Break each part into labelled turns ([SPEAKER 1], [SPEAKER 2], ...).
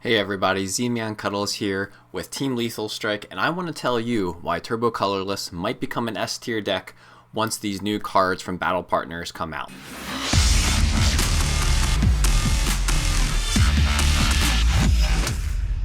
[SPEAKER 1] Hey everybody, Z-Man Cuddles here with Team Lethal Strike, and I want to tell you why Turbo Colorless might become an S tier deck once these new cards from Battle Partners come out.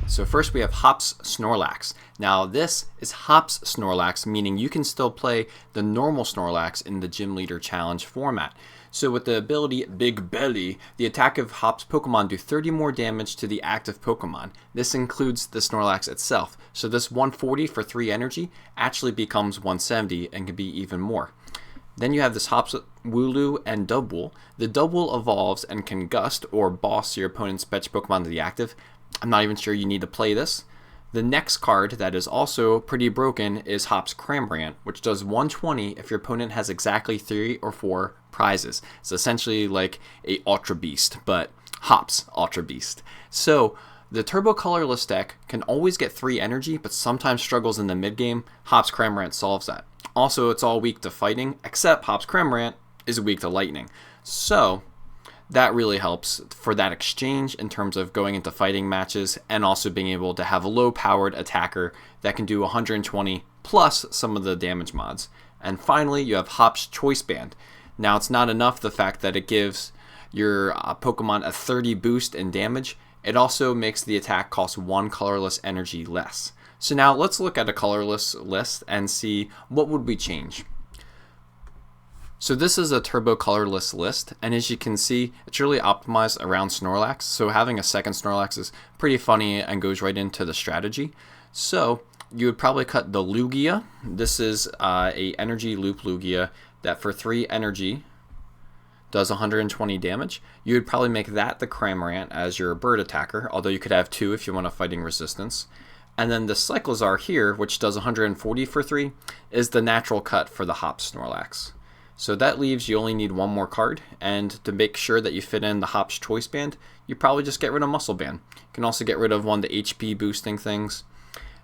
[SPEAKER 1] So first we have Hops Snorlax. Now this is Hops Snorlax, meaning you can still play the normal Snorlax in the Gym Leader Challenge format. So with the ability Big Belly, the attack of Hops Pokemon do 30 more damage to the active Pokemon. This includes the Snorlax itself. So this 140 for 3 energy actually becomes 170 and can be even more. Then you have this Hops Wooloo and Dubwool. The Dubwool evolves and can gust or boss your opponent's fetch Pokemon to the active. I'm not even sure you need to play this. The next card that is also pretty broken is Hops Cramorant, which does 120 if your opponent has exactly 3 or 4 prizes. It's essentially like a Ultra Beast, but Hops Ultra Beast. So the Turbo Colorless deck can always get 3 energy, but sometimes struggles in the mid game. Hops Cramorant solves that. Also, it's all weak to fighting, except Hops Cramorant is weak to lightning. So that really helps for that exchange in terms of going into fighting matches and also being able to have a low-powered attacker that can do 120 plus some of the damage mods. And finally, you have Hops Choice Band. Now, it's not enough the fact that it gives your Pokemon a 30 boost in damage. It also makes the attack cost 1 colorless energy less. So now let's look at a colorless list and see what would we change. So this is a Turbo Colorless list, and as you can see, it's really optimized around Snorlax, so having a second Snorlax is pretty funny and goes right into the strategy. So you would probably cut the Lugia. This is a energy loop Lugia that for 3 energy does 120 damage. You would probably make that the Cramorant as your bird attacker, although you could have 2 if you want a fighting resistance. And then the Cyclizar here, which does 140 for 3, is the natural cut for the Hops Snorlax. So that leaves you only need 1 more card, and to make sure that you fit in the Hops Choice Band, you probably just get rid of Muscle Band. You can also get rid of one of the HP boosting things.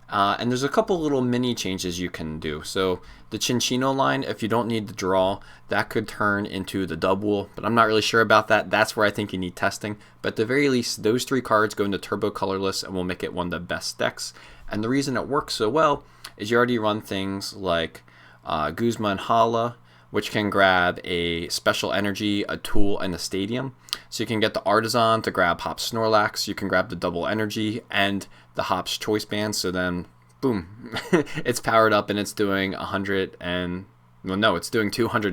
[SPEAKER 1] And there's a couple little mini changes you can do. So the Chinchino line, if you don't need the draw, that could turn into the Dubwool, but I'm not really sure about that. That's where I think you need testing. But at the very least, those 3 cards go into Turbo Colorless and will make it one of the best decks. And the reason it works so well is you already run things like Guzma and Hala, which can grab a special energy, a tool, and a stadium. So you can get the Artisan to grab Hops Snorlax, you can grab the double energy and the Hops Choice Band, so then boom, it's powered up and it's doing 200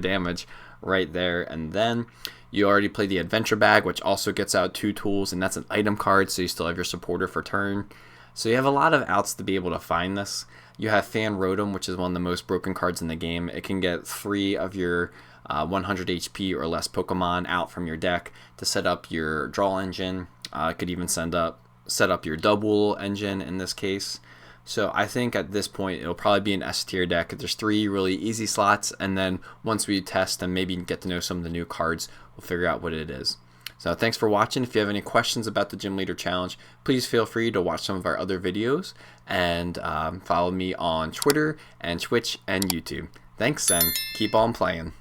[SPEAKER 1] damage right there. And then you already play the Adventure Bag, which also gets out 2 tools, and that's an item card, so you still have your supporter for turn. So you have a lot of outs to be able to find this. You have Fan Rotom, which is one of the most broken cards in the game. It can get 3 of your 100 HP or less Pokemon out from your deck to set up your draw engine. It could even set up your Dubwool engine in this case. So I think at this point it'll probably be an S tier deck. There's 3 really easy slots, and then once we test and maybe get to know some of the new cards, we'll figure out what it is. So thanks for watching. If you have any questions about the Gym Leader Challenge, please feel free to watch some of our other videos and follow me on Twitter and Twitch and YouTube. Thanks, and keep on playing.